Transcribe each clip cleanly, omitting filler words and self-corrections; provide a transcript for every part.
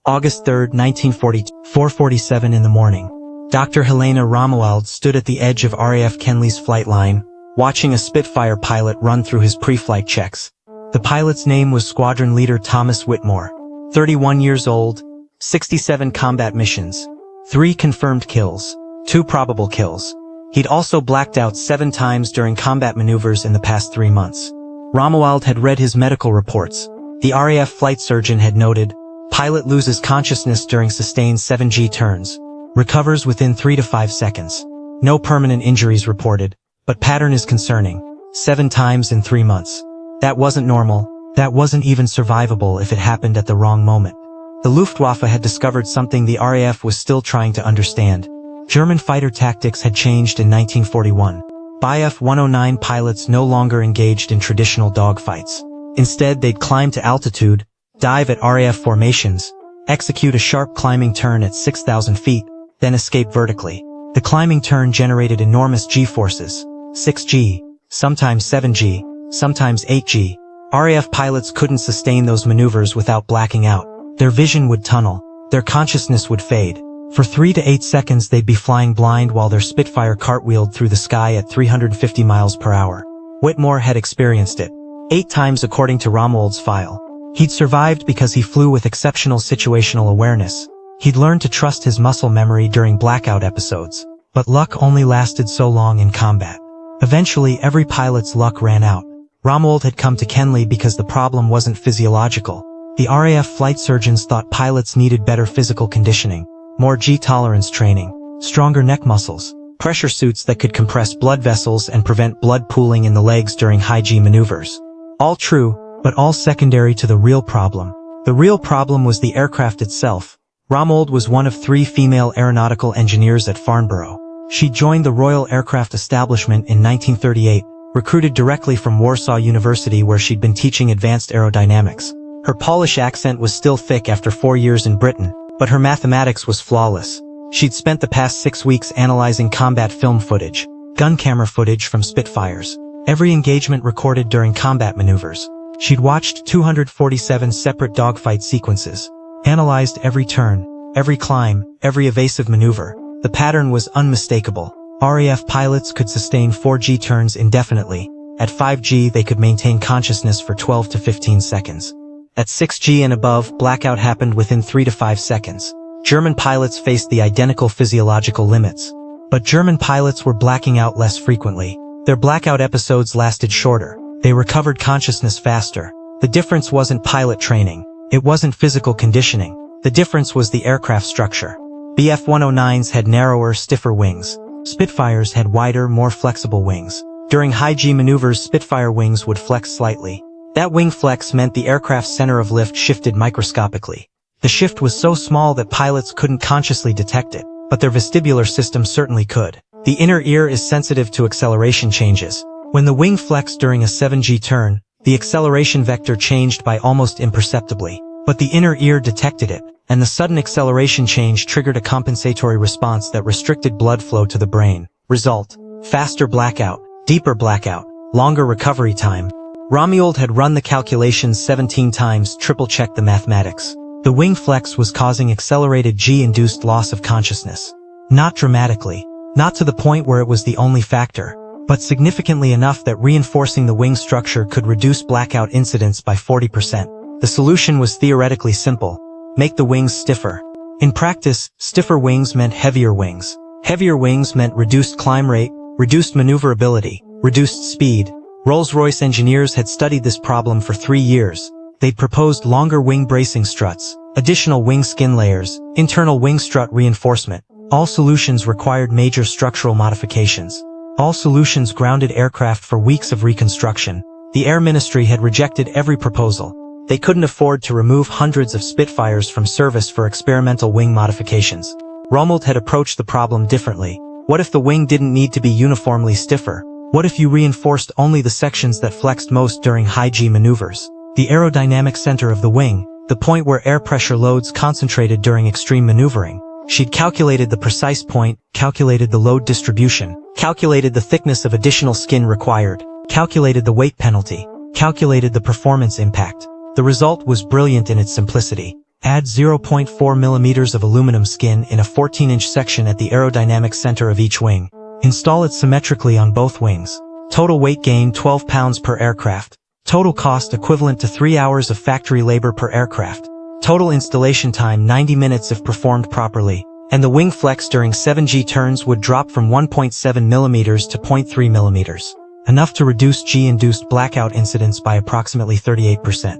August 3, 1942, 4:47 in the morning. Dr. Helena Romuald stood at the edge of RAF Kenley's flight line, watching a Spitfire pilot run through his pre-flight checks. The pilot's name was Squadron Leader Thomas Whitmore, 31 years old, 67 combat missions, 3 confirmed kills, 2 probable kills. He'd also blacked out 7 times during combat maneuvers in the past 3 months. Romuald had read his medical reports. The RAF flight surgeon had noted, pilot loses consciousness during sustained 7G turns, recovers within 3 to 5 seconds. No permanent injuries reported, but pattern is concerning. 7 times in 3 months. That wasn't normal, that wasn't even survivable if it happened at the wrong moment. The Luftwaffe had discovered something the RAF was still trying to understand. German fighter tactics had changed in 1941. Bf 109 pilots no longer engaged in traditional dogfights. Instead, they'd climb to altitude, dive at RAF formations, execute a sharp climbing turn at 6,000 feet, then escape vertically. The climbing turn generated enormous G-forces, 6G, sometimes 7G, sometimes 8G. RAF pilots couldn't sustain those maneuvers without blacking out. Their vision would tunnel, their consciousness would fade. For 3 to 8 seconds they'd be flying blind while their Spitfire cartwheeled through the sky at 350 miles per hour. Whitmore had experienced it 8 times according to Romuald's file. He'd survived because he flew with exceptional situational awareness. He'd learned to trust his muscle memory during blackout episodes. But luck only lasted so long in combat. Eventually every pilot's luck ran out. Romuald had come to Kenley because the problem wasn't physiological. The RAF flight surgeons thought pilots needed better physical conditioning, more G-tolerance training, stronger neck muscles, pressure suits that could compress blood vessels and prevent blood pooling in the legs during high-G maneuvers. All true, but all secondary to the real problem. The real problem was the aircraft itself. Romuald was one of 3 female aeronautical engineers at Farnborough. She joined the Royal Aircraft Establishment in 1938, recruited directly from Warsaw University where she'd been teaching advanced aerodynamics. Her Polish accent was still thick after 4 years in Britain, but her mathematics was flawless. She'd spent the past 6 weeks analyzing combat film footage, gun camera footage from Spitfires, every engagement recorded during combat maneuvers. She'd watched 247 separate dogfight sequences, analyzed every turn, every climb, every evasive maneuver. The pattern was unmistakable. RAF pilots could sustain 4G turns indefinitely. At 5G they could maintain consciousness for 12 to 15 seconds. At 6G and above, blackout happened within 3 to 5 seconds. German pilots faced the identical physiological limits. But German pilots were blacking out less frequently. Their blackout episodes lasted shorter. They recovered consciousness faster. The difference wasn't pilot training. It wasn't physical conditioning. The difference was the aircraft structure. Bf 109s had narrower, stiffer wings. Spitfires had wider, more flexible wings. During high-G maneuvers, Spitfire wings would flex slightly. That wing flex meant the aircraft's center of lift shifted microscopically. The shift was so small that pilots couldn't consciously detect it, but their vestibular system certainly could. The inner ear is sensitive to acceleration changes. When the wing flexed during a 7G turn, the acceleration vector changed by almost imperceptibly. But the inner ear detected it, and the sudden acceleration change triggered a compensatory response that restricted blood flow to the brain. Result: faster blackout, deeper blackout, longer recovery time. Romuald had run the calculations 17 times, triple-checked the mathematics. The wing flex was causing accelerated G-induced loss of consciousness. Not dramatically, not to the point where it was the only factor, but significantly enough that reinforcing the wing structure could reduce blackout incidence by 40%. The solution was theoretically simple: make the wings stiffer. In practice, stiffer wings meant heavier wings. Heavier wings meant reduced climb rate, reduced maneuverability, reduced speed. Rolls-Royce engineers had studied this problem for 3 years. They'd proposed longer wing bracing struts, additional wing skin layers, internal wing strut reinforcement. All solutions required major structural modifications. All solutions grounded aircraft for weeks of reconstruction. The Air Ministry had rejected every proposal. They couldn't afford to remove hundreds of Spitfires from service for experimental wing modifications. Romuald had approached the problem differently. What if the wing didn't need to be uniformly stiffer? What if you reinforced only the sections that flexed most during high-G maneuvers? The aerodynamic center of the wing, the point where air pressure loads concentrated during extreme maneuvering. She'd calculated the precise point, calculated the load distribution, calculated the thickness of additional skin required, calculated the weight penalty, calculated the performance impact. The result was brilliant in its simplicity. Add 0.4 millimeters of aluminum skin in a 14-inch section at the aerodynamic center of each wing. Install it symmetrically on both wings. Total weight gain 12 pounds per aircraft. Total cost equivalent to 3 hours of factory labor per aircraft. Total installation time 90 minutes if performed properly. And the wing flex during 7G turns would drop from 1.7 millimeters to 0.3 millimeters. Enough to reduce G-induced blackout incidents by approximately 38%.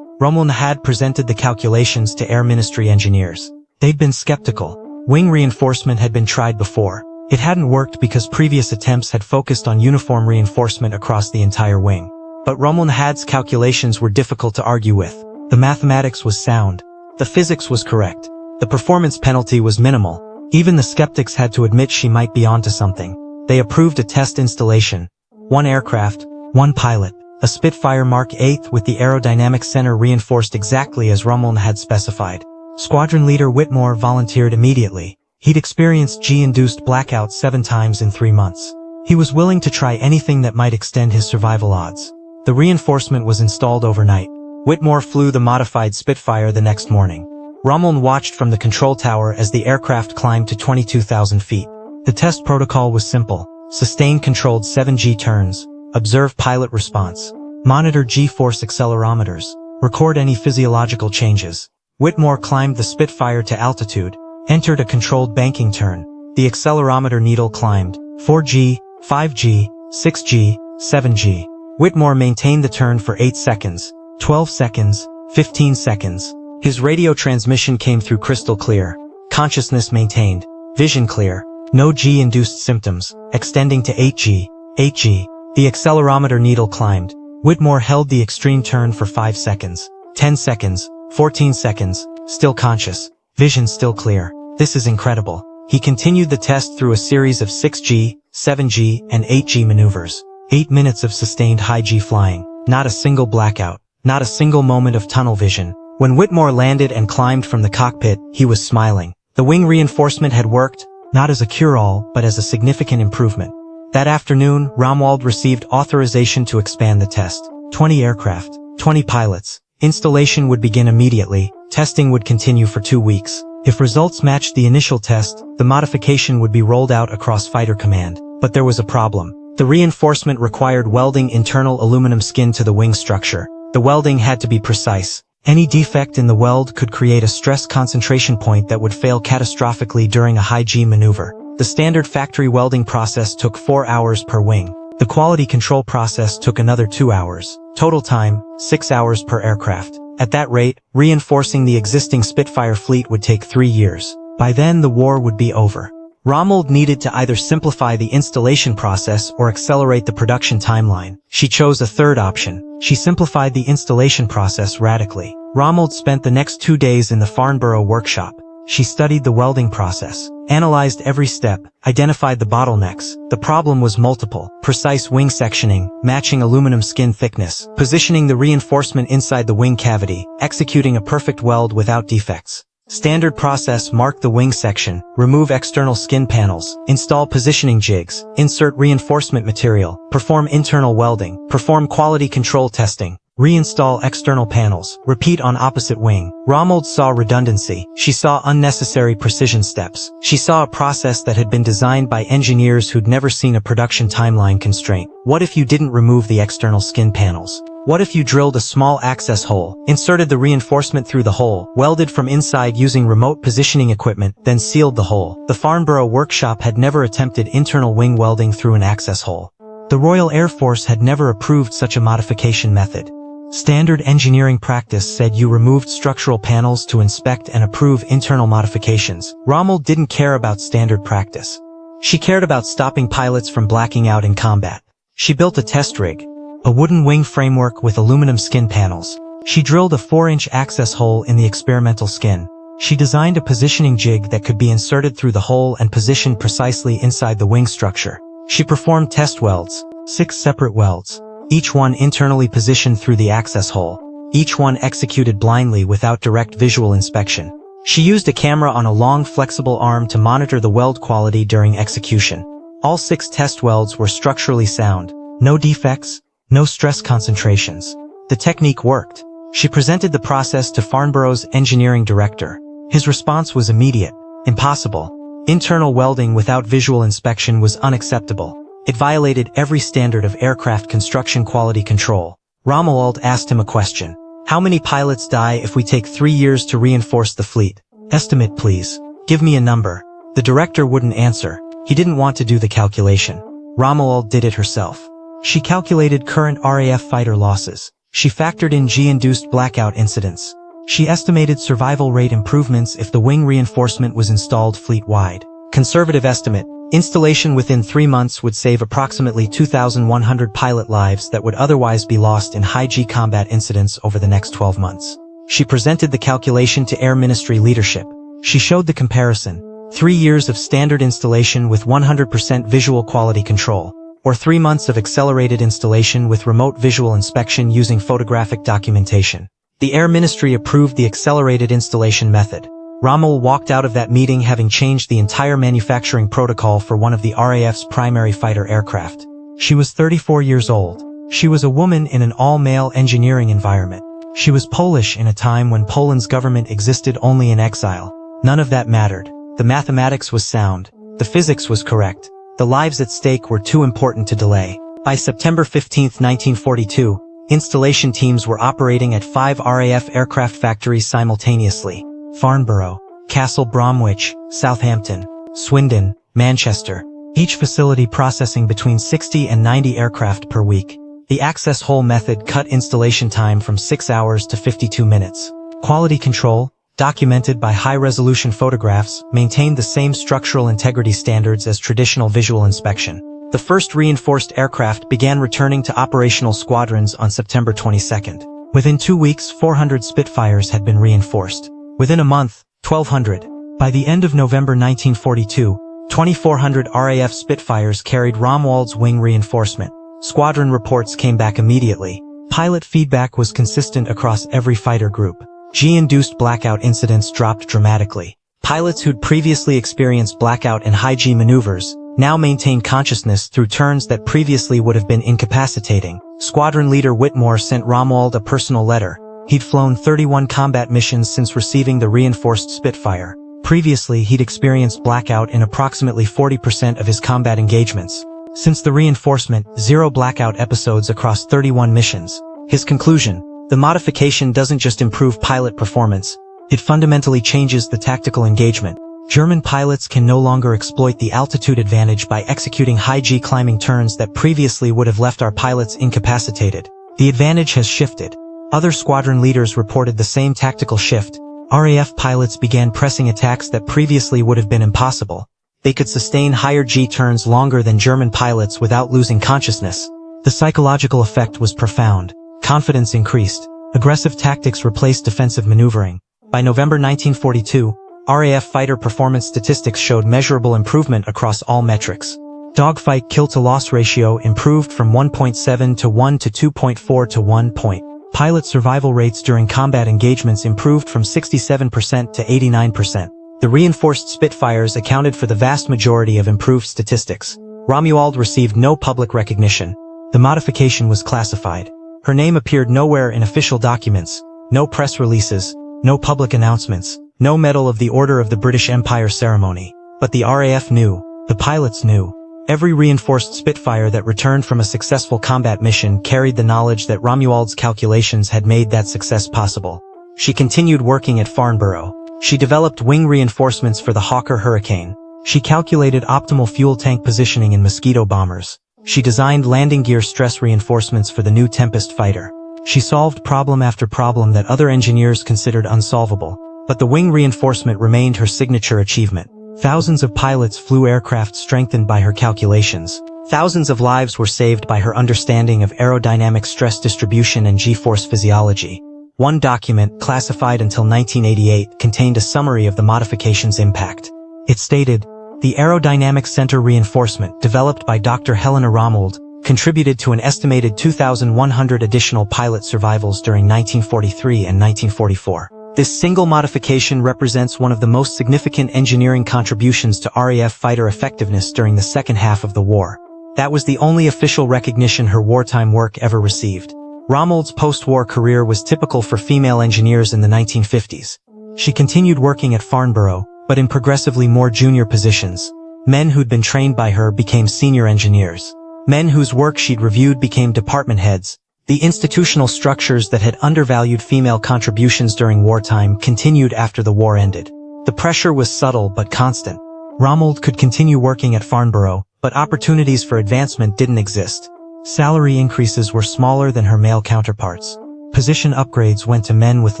Romuald had presented the calculations to Air Ministry engineers. They'd been skeptical. Wing reinforcement had been tried before. It hadn't worked because previous attempts had focused on uniform reinforcement across the entire wing. But Romuald Had's calculations were difficult to argue with. The mathematics was sound. The physics was correct. The performance penalty was minimal. Even the skeptics had to admit she might be onto something. They approved a test installation. 1 aircraft, 1 pilot. A Spitfire Mark 8 with the aerodynamic center reinforced exactly as Romuald had specified. Squadron leader Whitmore volunteered immediately. He'd experienced G-induced blackout 7 times in 3 months. He was willing to try anything that might extend his survival odds. The reinforcement was installed overnight. Whitmore flew the modified Spitfire the next morning. Romuald watched from the control tower as the aircraft climbed to 22,000 feet. The test protocol was simple. Sustain controlled 7G turns. Observe pilot response. Monitor G-force accelerometers. Record any physiological changes. Whitmore climbed the Spitfire to altitude. Entered a controlled banking turn. The accelerometer needle climbed. 4G, 5G, 6G, 7G. Whitmore maintained the turn for 8 seconds, 12 seconds, 15 seconds. His radio transmission came through crystal clear. Consciousness maintained. Vision clear. No G-induced symptoms. Extending to 8G. 8G. The accelerometer needle climbed. Whitmore held the extreme turn for 5 seconds, 10 seconds, 14 seconds. Still conscious. Vision still clear. This is incredible. He continued the test through a series of 6G, 7G, and 8G maneuvers. 8 minutes of sustained high G flying. Not a single blackout. Not a single moment of tunnel vision. When Whitmore landed and climbed from the cockpit, he was smiling. The wing reinforcement had worked, not as a cure-all, but as a significant improvement. That afternoon, Romuald received authorization to expand the test. 20 aircraft, 20 pilots. Installation would begin immediately. Testing would continue for 2 weeks. If results matched the initial test, the modification would be rolled out across Fighter Command. But there was a problem. The reinforcement required welding internal aluminum skin to the wing structure. The welding had to be precise. Any defect in the weld could create a stress concentration point that would fail catastrophically during a high-G maneuver. The standard factory welding process took 4 hours per wing. The quality control process took another 2 hours. Total time, 6 hours per aircraft. At that rate, reinforcing the existing Spitfire fleet would take 3 years. By then the war would be over. Romuald needed to either simplify the installation process or accelerate the production timeline. She chose a third option. She simplified the installation process radically. Romuald spent the next 2 days in the Farnborough workshop. She studied the welding process, analyzed every step, identified the bottlenecks. The problem was multiple: precise wing sectioning, matching aluminum skin thickness, positioning the reinforcement inside the wing cavity, executing a perfect weld without defects. Standard process: mark the wing section, remove external skin panels, install positioning jigs, insert reinforcement material, perform internal welding, perform quality control testing, reinstall external panels, repeat on opposite wing. Romuald saw redundancy. She saw unnecessary precision steps. She saw a process that had been designed by engineers who'd never seen a production timeline constraint. What if you didn't remove the external skin panels? What if you drilled a small access hole, inserted the reinforcement through the hole, welded from inside using remote positioning equipment, then sealed the hole? The Farnborough workshop had never attempted internal wing welding through an access hole. The Royal Air Force had never approved such a modification method. Standard engineering practice said you removed structural panels to inspect and approve internal modifications. Romuald didn't care about standard practice. She cared about stopping pilots from blacking out in combat. She built a test rig. A wooden wing framework with aluminum skin panels. She drilled a 4-inch access hole in the experimental skin. She designed a positioning jig that could be inserted through the hole and positioned precisely inside the wing structure. She performed test welds, 6 separate welds, each one internally positioned through the access hole, each one executed blindly without direct visual inspection. She used a camera on a long flexible arm to monitor the weld quality during execution. All 6 test welds were structurally sound. No defects. No stress concentrations. The technique worked. She presented the process to Farnborough's engineering director. His response was immediate. Impossible. Internal welding without visual inspection was unacceptable. It violated every standard of aircraft construction quality control. Romuald asked him a question. How many pilots die if we take 3 years to reinforce the fleet? Estimate, please. Give me a number. The director wouldn't answer. He didn't want to do the calculation. Romuald did it herself. She calculated current RAF fighter losses. She factored in G-induced blackout incidents. She estimated survival rate improvements if the wing reinforcement was installed fleet-wide. Conservative estimate. Installation within 3 months would save approximately 2,100 pilot lives that would otherwise be lost in high-G combat incidents over the next 12 months. She presented the calculation to Air Ministry leadership. She showed the comparison. 3 years of standard installation with 100% visual quality control, or 3 months of accelerated installation with remote visual inspection using photographic documentation. The Air Ministry approved the accelerated installation method. Romuald walked out of that meeting having changed the entire manufacturing protocol for one of the RAF's primary fighter aircraft. She was 34 years old. She was a woman in an all-male engineering environment. She was Polish in a time when Poland's government existed only in exile. None of that mattered. The mathematics was sound. The physics was correct. The lives at stake were too important to delay. By September 15, 1942, installation teams were operating at 5 RAF aircraft factories simultaneously. Farnborough, Castle Bromwich, Southampton, Swindon, Manchester. Each facility processing between 60 and 90 aircraft per week. The access hole method cut installation time from 6 hours to 52 minutes. Quality control, documented by high-resolution photographs, maintained the same structural integrity standards as traditional visual inspection. The first reinforced aircraft began returning to operational squadrons on September 22. Within 2 weeks, 400 Spitfires had been reinforced. Within a month, 1,200. By the end of November 1942, 2,400 RAF Spitfires carried Romuald's wing reinforcement. Squadron reports came back immediately. Pilot feedback was consistent across every fighter group. G-induced blackout incidents dropped dramatically. Pilots who'd previously experienced blackout and high-G maneuvers now maintained consciousness through turns that previously would have been incapacitating. Squadron leader Whitmore sent Romuald a personal letter. He'd flown 31 combat missions since receiving the reinforced Spitfire. Previously, he'd experienced blackout in approximately 40% of his combat engagements. Since the reinforcement, 0 blackout episodes across 31 missions. His conclusion: the modification doesn't just improve pilot performance, it fundamentally changes the tactical engagement. German pilots can no longer exploit the altitude advantage by executing high-G climbing turns that previously would have left our pilots incapacitated. The advantage has shifted. Other squadron leaders reported the same tactical shift. RAF pilots began pressing attacks that previously would have been impossible. They could sustain higher G turns longer than German pilots without losing consciousness. The psychological effect was profound. Confidence increased. Aggressive tactics replaced defensive maneuvering. By November 1942, RAF fighter performance statistics showed measurable improvement across all metrics. Dogfight kill-to-loss ratio improved from 1.7 to 1 to 2.4 to 1. Pilot survival rates during combat engagements improved from 67% to 89%. The reinforced Spitfires accounted for the vast majority of improved statistics. Romuald received no public recognition. The modification was classified. Her name appeared nowhere in official documents, no press releases, no public announcements, no Medal of the Order of the British Empire ceremony. But the RAF knew. The pilots knew. Every reinforced Spitfire that returned from a successful combat mission carried the knowledge that Romuald's calculations had made that success possible. She continued working at Farnborough. She developed wing reinforcements for the Hawker Hurricane. She calculated optimal fuel tank positioning in Mosquito bombers. She designed landing gear stress reinforcements for the new Tempest fighter. She solved problem after problem that other engineers considered unsolvable. But the wing reinforcement remained her signature achievement. Thousands of pilots flew aircraft strengthened by her calculations. Thousands of lives were saved by her understanding of aerodynamic stress distribution and G-force physiology. One document, classified until 1988, contained a summary of the modification's impact. It stated, "The aerodynamic center reinforcement, developed by Dr. Helena Romuald, contributed to an estimated 2,100 additional pilot survivals during 1943 and 1944. This single modification represents one of the most significant engineering contributions to RAF fighter effectiveness during the second half of the war." That was the only official recognition her wartime work ever received. Romuald's post-war career was typical for female engineers in the 1950s. She continued working at Farnborough, but in progressively more junior positions. Men who'd been trained by her became senior engineers. Men whose work she'd reviewed became department heads. The institutional structures that had undervalued female contributions during wartime continued after the war ended. The pressure was subtle but constant. Romuald could continue working at Farnborough, but opportunities for advancement didn't exist. Salary increases were smaller than her male counterparts. Position upgrades went to men with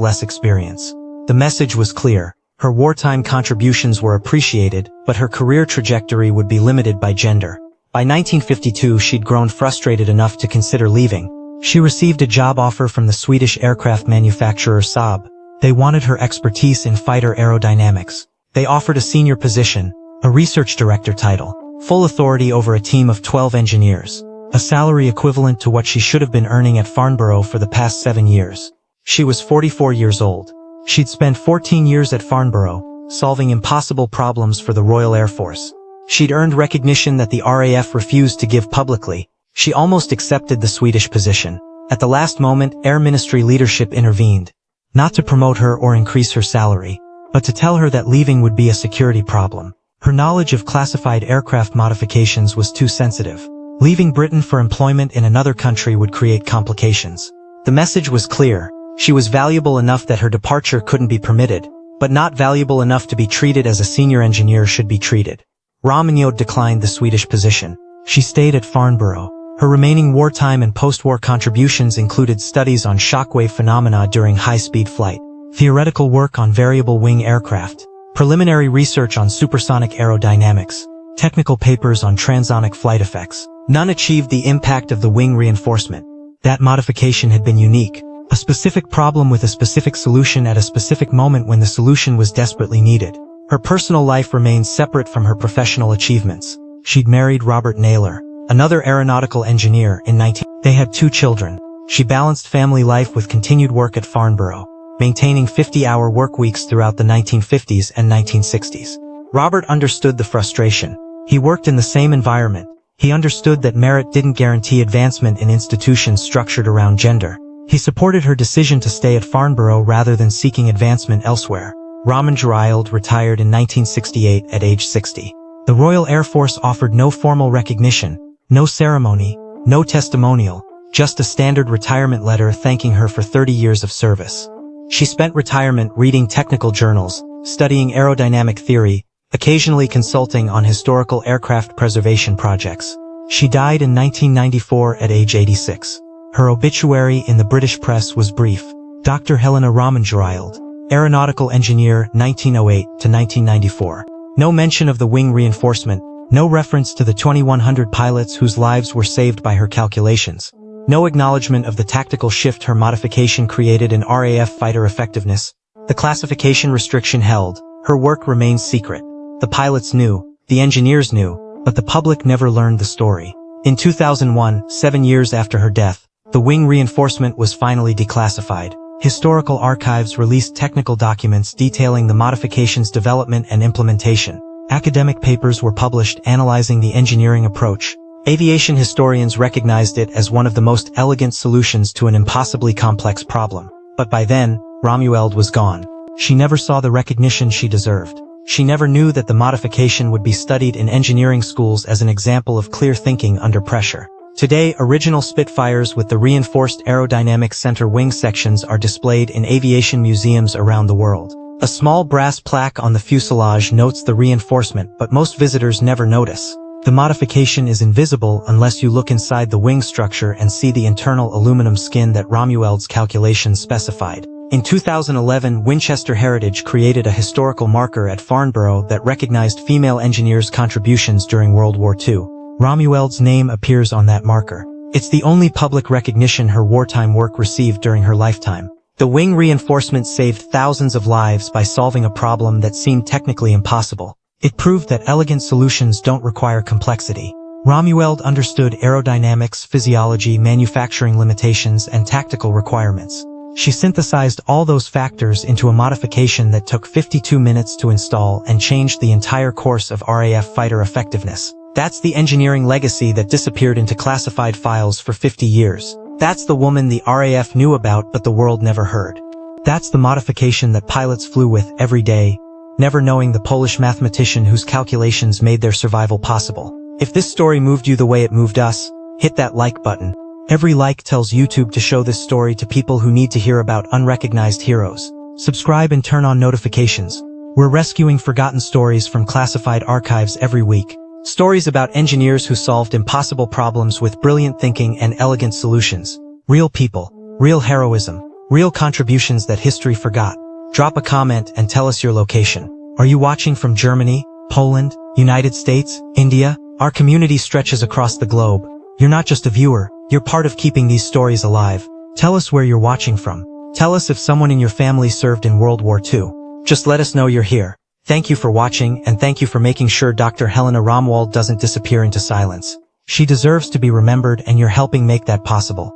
less experience. The message was clear. Her wartime contributions were appreciated, but her career trajectory would be limited by gender. By 1952, she'd grown frustrated enough to consider leaving. She received a job offer from the Swedish aircraft manufacturer Saab. They wanted her expertise in fighter aerodynamics. They offered a senior position, a research director title, full authority over a team of 12 engineers, a salary equivalent to what she should have been earning at Farnborough for the past 7 years. She was 44 years old. She'd spent 14 years at Farnborough, solving impossible problems for the Royal Air Force. She'd earned recognition that the RAF refused to give publicly. She almost accepted the Swedish position. At the last moment, Air Ministry leadership intervened. Not to promote her or increase her salary, but to tell her that leaving would be a security problem. Her knowledge of classified aircraft modifications was too sensitive. Leaving Britain for employment in another country would create complications. The message was clear. She was valuable enough that her departure couldn't be permitted, but not valuable enough to be treated as a senior engineer should be treated. Romuald declined the Swedish position. She stayed at Farnborough. Her remaining wartime and post-war contributions included studies on shockwave phenomena during high-speed flight, theoretical work on variable wing aircraft, preliminary research on supersonic aerodynamics, technical papers on transonic flight effects. None achieved the impact of the wing reinforcement. That modification had been unique. A specific problem with a specific solution at a specific moment when the solution was desperately needed. Her personal life remained separate from her professional achievements. She'd married Robert Naylor, another aeronautical engineer, in 19... They had 2 children. She balanced family life with continued work at Farnborough, maintaining 50-hour work weeks throughout the 1950s and 1960s. Robert understood the frustration. He worked in the same environment. He understood that merit didn't guarantee advancement in institutions structured around gender. He supported her decision to stay at Farnborough rather than seeking advancement elsewhere. Romuald retired in 1968 at age 60. The Royal Air Force offered no formal recognition, no ceremony, no testimonial, just a standard retirement letter thanking her for 30 years of service. She spent retirement reading technical journals, studying aerodynamic theory, occasionally consulting on historical aircraft preservation projects. She died in 1994 at age 86. Her obituary in the British press was brief. Dr. Helena Romuald, aeronautical engineer, 1908 to 1994. No mention of the wing reinforcement, no reference to the 2,100 pilots whose lives were saved by her calculations. No acknowledgement of the tactical shift her modification created in RAF fighter effectiveness. The classification restriction held. Her work remained secret. The pilots knew, the engineers knew, but the public never learned the story. In 2001, 7 years after her death, the wing reinforcement was finally declassified. Historical archives released technical documents detailing the modification's development and implementation. Academic papers were published analyzing the engineering approach. Aviation historians recognized it as one of the most elegant solutions to an impossibly complex problem. But by then, Romuald was gone. She never saw the recognition she deserved. She never knew that the modification would be studied in engineering schools as an example of clear thinking under pressure. Today, original Spitfires with the reinforced aerodynamic center wing sections are displayed in aviation museums around the world. A small brass plaque on the fuselage notes the reinforcement, but most visitors never notice. The modification is invisible unless you look inside the wing structure and see the internal aluminum skin that Romuald's calculations specified. In 2011, Winchester Heritage created a historical marker at Farnborough that recognized female engineers' contributions during World War II. Romuald's name appears on that marker. It's the only public recognition her wartime work received during her lifetime. The wing reinforcement saved thousands of lives by solving a problem that seemed technically impossible. It proved that elegant solutions don't require complexity. Romuald understood aerodynamics, physiology, manufacturing limitations, and tactical requirements. She synthesized all those factors into a modification that took 52 minutes to install and changed the entire course of RAF fighter effectiveness. That's the engineering legacy that disappeared into classified files for 50 years. That's the woman the RAF knew about but the world never heard. That's the modification that pilots flew with every day, never knowing the Polish mathematician whose calculations made their survival possible. If this story moved you the way it moved us, hit that like button. Every like tells YouTube to show this story to people who need to hear about unrecognized heroes. Subscribe and turn on notifications. We're rescuing forgotten stories from classified archives every week. Stories about engineers who solved impossible problems with brilliant thinking and elegant solutions. Real people, real heroism, real contributions that history forgot. Drop a comment and tell us your location. Are you watching from Germany, Poland, United States, India? Our community stretches across the globe. You're not just a viewer, you're part of keeping these stories alive. Tell us where you're watching from. Tell us if someone in your family served in World War II. Just let us know you're here. Thank you for watching, and thank you for making sure Dr. Helena Romuald doesn't disappear into silence. She deserves to be remembered, and you're helping make that possible.